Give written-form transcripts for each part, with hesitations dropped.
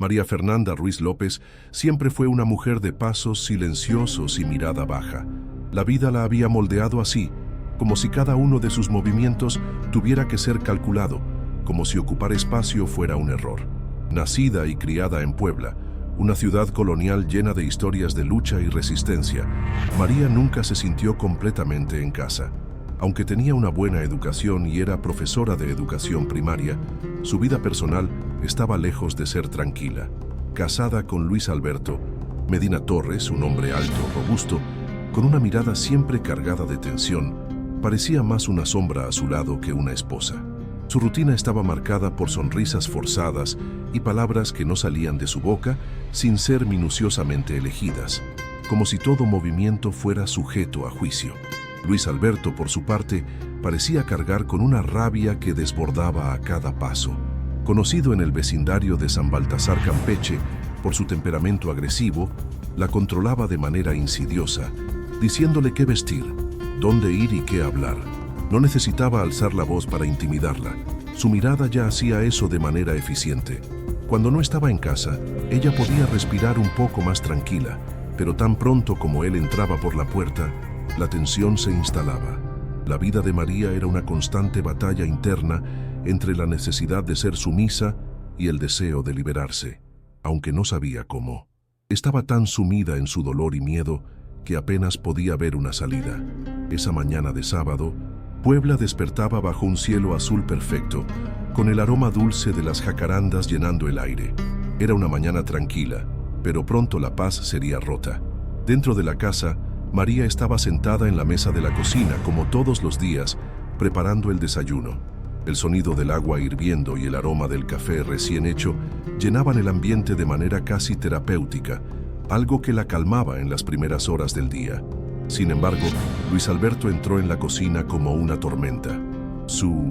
María Fernanda Ruiz López siempre fue una mujer de pasos silenciosos y mirada baja. La vida la había moldeado así, como si cada uno de sus movimientos tuviera que ser calculado, como si ocupar espacio fuera un error. Nacida y criada en Puebla, una ciudad colonial llena de historias de lucha y resistencia, María nunca se sintió completamente en casa. Aunque tenía una buena educación y era profesora de educación primaria, su vida personal estaba lejos de ser tranquila. Casada con Luis Alberto Medina Torres, un hombre alto, robusto, con una mirada siempre cargada de tensión, parecía más una sombra a su lado que una esposa. Su rutina estaba marcada por sonrisas forzadas y palabras que no salían de su boca sin ser minuciosamente elegidas, como si todo movimiento fuera sujeto a juicio. Luis Alberto, por su parte, parecía cargar con una rabia que desbordaba a cada paso. Conocido en el vecindario de San Baltasar Campeche por su temperamento agresivo, la controlaba de manera insidiosa, diciéndole qué vestir, dónde ir y qué hablar. No necesitaba alzar la voz para intimidarla. Su mirada ya hacía eso de manera eficiente. Cuando no estaba en casa, ella podía respirar un poco más tranquila, pero tan pronto como él entraba por la puerta, la tensión se instalaba. La vida de María era una constante batalla interna entre la necesidad de ser sumisa y el deseo de liberarse, aunque no sabía cómo. Estaba tan sumida en su dolor y miedo que apenas podía ver una salida. Esa mañana de sábado, Puebla despertaba bajo un cielo azul perfecto, con el aroma dulce de las jacarandas llenando el aire. Era una mañana tranquila, pero pronto la paz sería rota. Dentro de la casa, María estaba sentada en la mesa de la cocina, como todos los días, preparando el desayuno. El sonido del agua hirviendo y el aroma del café recién hecho llenaban el ambiente de manera casi terapéutica, algo que la calmaba en las primeras horas del día. Sin embargo, Luis Alberto entró en la cocina como una tormenta. Su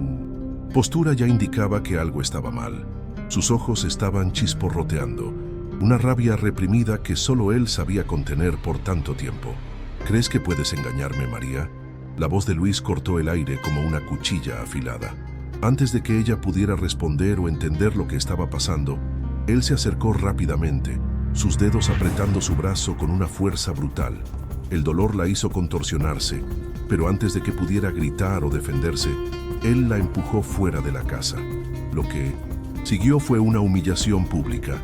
postura ya indicaba que algo estaba mal. Sus ojos estaban chisporroteando, una rabia reprimida que solo él sabía contener por tanto tiempo. ¿Crees que puedes engañarme, María? La voz de Luis cortó el aire como una cuchilla afilada. Antes de que ella pudiera responder o entender lo que estaba pasando, él se acercó rápidamente, sus dedos apretando su brazo con una fuerza brutal. El dolor la hizo contorsionarse, pero antes de que pudiera gritar o defenderse, él la empujó fuera de la casa. Lo que siguió fue una humillación pública.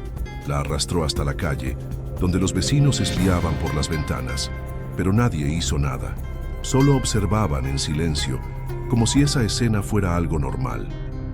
La arrastró hasta la calle, donde los vecinos espiaban por las ventanas, pero nadie hizo nada. Solo observaban en silencio, como si esa escena fuera algo normal.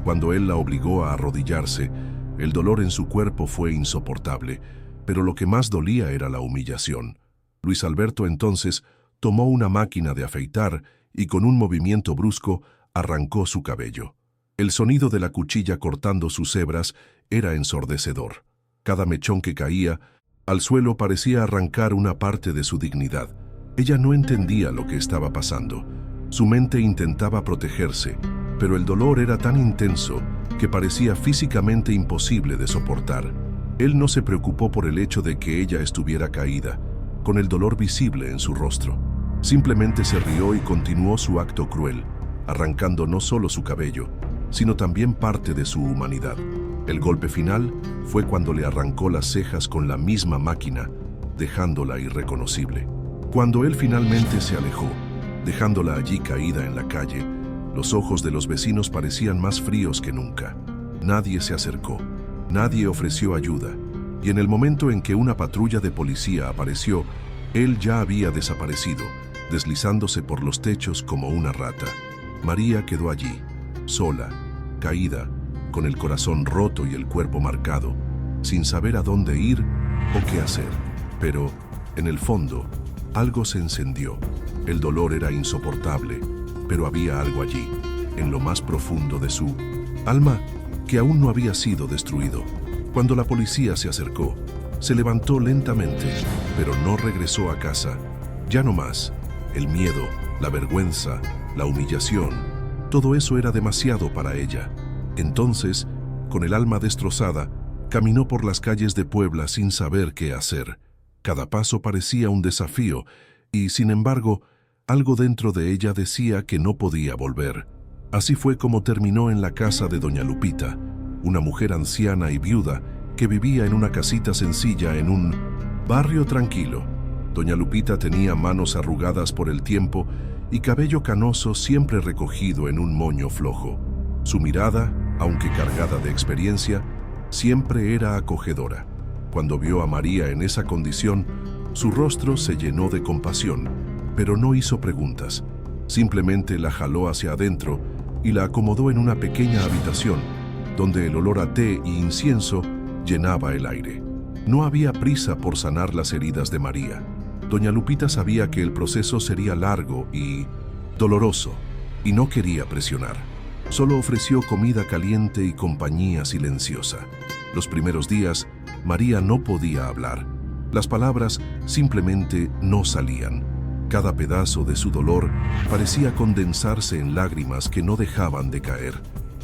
Cuando él la obligó a arrodillarse, el dolor en su cuerpo fue insoportable, pero lo que más dolía era la humillación. Luis Alberto entonces tomó una máquina de afeitar y con un movimiento brusco arrancó su cabello. El sonido de la cuchilla cortando sus hebras era ensordecedor. Cada mechón que caía al suelo parecía arrancar una parte de su dignidad. Ella no entendía lo que estaba pasando. Su mente intentaba protegerse, pero el dolor era tan intenso que parecía físicamente imposible de soportar. Él no se preocupó por el hecho de que ella estuviera caída, con el dolor visible en su rostro. Simplemente se rió y continuó su acto cruel, arrancando no solo su cabello, sino también parte de su humanidad. El golpe final fue cuando le arrancó las cejas con la misma máquina, dejándola irreconocible. Cuando él finalmente se alejó, dejándola allí caída en la calle, los ojos de los vecinos parecían más fríos que nunca. Nadie se acercó, nadie ofreció ayuda, y en el momento en que una patrulla de policía apareció, él ya había desaparecido, deslizándose por los techos como una rata. María quedó allí, sola, caída, con el corazón roto y el cuerpo marcado, sin saber a dónde ir o qué hacer. Pero, en el fondo, algo se encendió. El dolor era insoportable, pero había algo allí, en lo más profundo de su alma, que aún no había sido destruido. Cuando la policía se acercó, se levantó lentamente, pero no regresó a casa. Ya no más. El miedo, la vergüenza, la humillación, todo eso era demasiado para ella. Entonces, con el alma destrozada, caminó por las calles de Puebla sin saber qué hacer. Cada paso parecía un desafío y, sin embargo, algo dentro de ella decía que no podía volver. Así fue como terminó en la casa de doña Lupita, una mujer anciana y viuda que vivía en una casita sencilla en un barrio tranquilo. Doña Lupita tenía manos arrugadas por el tiempo y cabello canoso siempre recogido en un moño flojo. Su mirada, aunque cargada de experiencia, siempre era acogedora. Cuando vio a María en esa condición, su rostro se llenó de compasión, pero no hizo preguntas. Simplemente la jaló hacia adentro y la acomodó en una pequeña habitación, donde el olor a té y incienso llenaba el aire. No había prisa por sanar las heridas de María. Doña Lupita sabía que el proceso sería largo y doloroso, y no quería presionar. Solo ofreció comida caliente y compañía silenciosa. Los primeros días, María no podía hablar. Las palabras simplemente no salían. Cada pedazo de su dolor parecía condensarse en lágrimas que no dejaban de caer.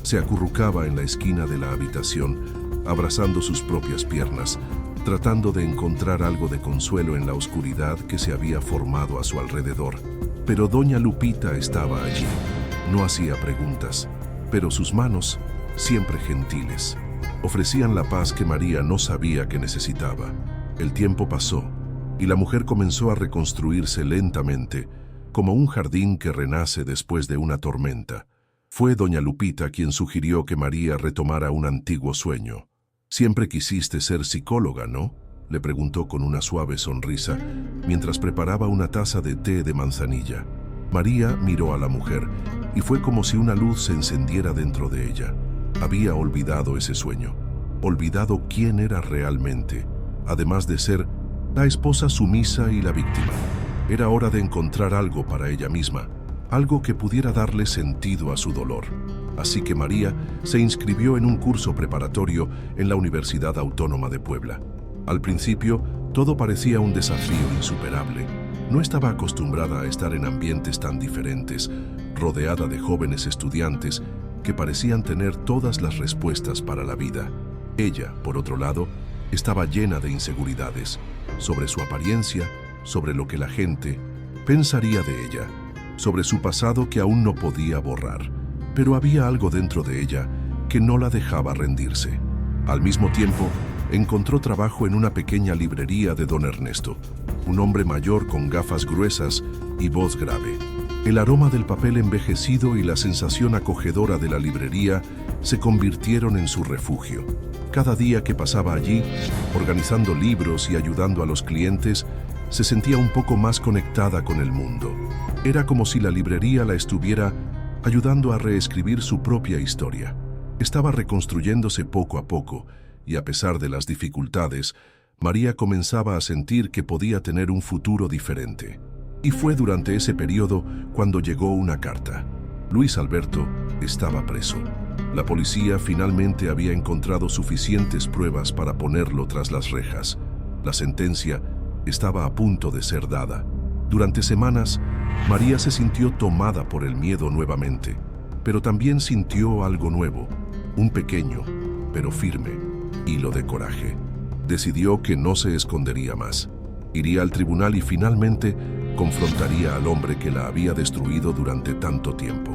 Se acurrucaba en la esquina de la habitación, abrazando sus propias piernas, tratando de encontrar algo de consuelo en la oscuridad que se había formado a su alrededor. Pero doña Lupita estaba allí. No hacía preguntas, pero sus manos, siempre gentiles, ofrecían la paz que María no sabía que necesitaba. El tiempo pasó, y la mujer comenzó a reconstruirse lentamente, como un jardín que renace después de una tormenta. Fue doña Lupita quien sugirió que María retomara un antiguo sueño. «Siempre quisiste ser psicóloga, ¿no?», le preguntó con una suave sonrisa, mientras preparaba una taza de té de manzanilla. María miró a la mujer, y fue como si una luz se encendiera dentro de ella. Había olvidado ese sueño, olvidado quién era realmente, además de ser la esposa sumisa y la víctima. Era hora de encontrar algo para ella misma, algo que pudiera darle sentido a su dolor. Así que María se inscribió en un curso preparatorio en la Universidad Autónoma de Puebla. Al principio, todo parecía un desafío insuperable. No estaba acostumbrada a estar en ambientes tan diferentes, rodeada de jóvenes estudiantes que parecían tener todas las respuestas para la vida. Ella, por otro lado, estaba llena de inseguridades sobre su apariencia, sobre lo que la gente pensaría de ella, sobre su pasado que aún no podía borrar. Pero había algo dentro de ella que no la dejaba rendirse. Al mismo tiempo, encontró trabajo en una pequeña librería de don Ernesto, un hombre mayor con gafas gruesas y voz grave. El aroma del papel envejecido y la sensación acogedora de la librería se convirtieron en su refugio. Cada día que pasaba allí, organizando libros y ayudando a los clientes, se sentía un poco más conectada con el mundo. Era como si la librería la estuviera ayudando a reescribir su propia historia. Estaba reconstruyéndose poco a poco, y a pesar de las dificultades, María comenzaba a sentir que podía tener un futuro diferente. Y fue durante ese periodo cuando llegó una carta. Luis Alberto estaba preso. La policía finalmente había encontrado suficientes pruebas para ponerlo tras las rejas. La sentencia estaba a punto de ser dada. Durante semanas, María se sintió tomada por el miedo nuevamente, pero también sintió algo nuevo, un pequeño, pero firme, hilo de coraje. Decidió que no se escondería más. Iría al tribunal y finalmente confrontaría al hombre que la había destruido durante tanto tiempo.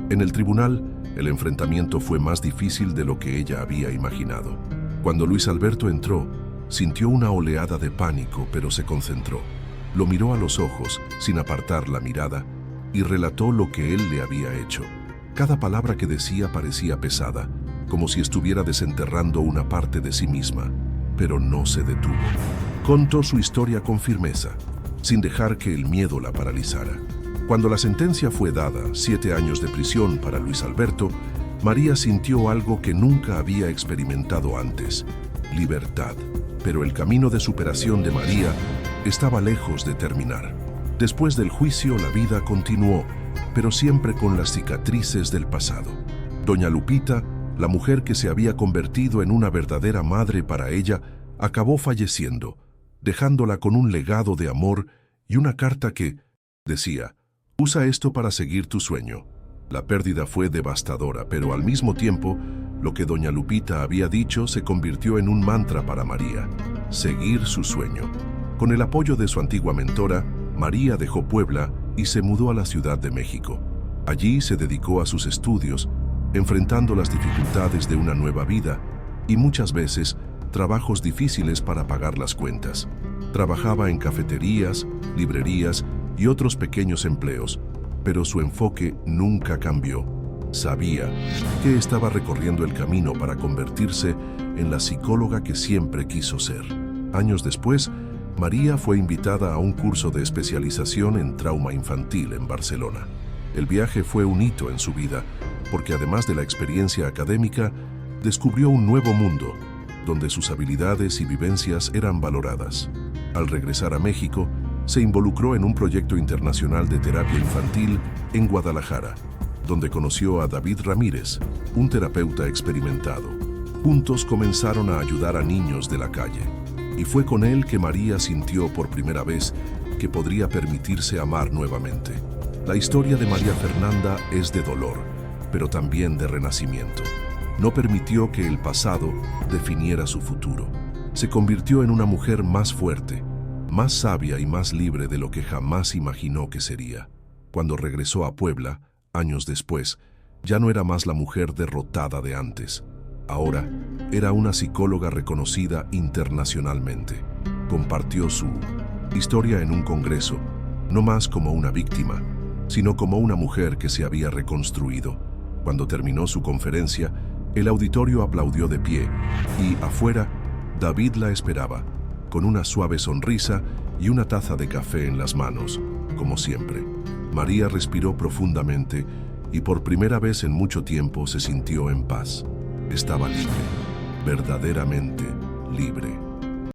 En el tribunal, el enfrentamiento fue más difícil de lo que ella había imaginado. Cuando Luis Alberto entró, sintió una oleada de pánico, pero se concentró. Lo miró a los ojos, sin apartar la mirada, y relató lo que él le había hecho. Cada palabra que decía parecía pesada, como si estuviera desenterrando una parte de sí misma, pero no se detuvo. Contó su historia con firmeza, sin dejar que el miedo la paralizara. Cuando la sentencia fue dada, 7 años de prisión para Luis Alberto, María sintió algo que nunca había experimentado antes: libertad. Pero el camino de superación de María estaba lejos de terminar. Después del juicio, la vida continuó, pero siempre con las cicatrices del pasado. Doña Lupita, la mujer que se había convertido en una verdadera madre para ella, acabó falleciendo, dejándola con un legado de amor y una carta que decía: «Usa esto para seguir tu sueño». La pérdida fue devastadora, pero al mismo tiempo, lo que doña Lupita había dicho se convirtió en un mantra para María: seguir su sueño. Con el apoyo de su antigua mentora, María dejó Puebla y se mudó a la Ciudad de México. Allí se dedicó a sus estudios, enfrentando las dificultades de una nueva vida y muchas veces trabajos difíciles para pagar las cuentas. Trabajaba en cafeterías, librerías y otros pequeños empleos, pero su enfoque nunca cambió. Sabía que estaba recorriendo el camino para convertirse en la psicóloga que siempre quiso ser. Años después, María fue invitada a un curso de especialización en trauma infantil en Barcelona. El viaje fue un hito en su vida, porque además de la experiencia académica, descubrió un nuevo mundo, donde sus habilidades y vivencias eran valoradas. Al regresar a México, se involucró en un proyecto internacional de terapia infantil en Guadalajara, donde conoció a David Ramírez, un terapeuta experimentado. Juntos comenzaron a ayudar a niños de la calle, y fue con él que María sintió por primera vez que podría permitirse amar nuevamente. La historia de María Fernanda es de dolor, pero también de renacimiento. No permitió que el pasado definiera su futuro. Se convirtió en una mujer más fuerte, más sabia y más libre de lo que jamás imaginó que sería. Cuando regresó a Puebla, años después, ya no era más la mujer derrotada de antes. Ahora era una psicóloga reconocida internacionalmente. Compartió su historia en un congreso, no más como una víctima, sino como una mujer que se había reconstruido. Cuando terminó su conferencia, el auditorio aplaudió de pie y, afuera, David la esperaba, con una suave sonrisa y una taza de café en las manos, como siempre. María respiró profundamente y por primera vez en mucho tiempo se sintió en paz. Estaba libre, verdaderamente libre.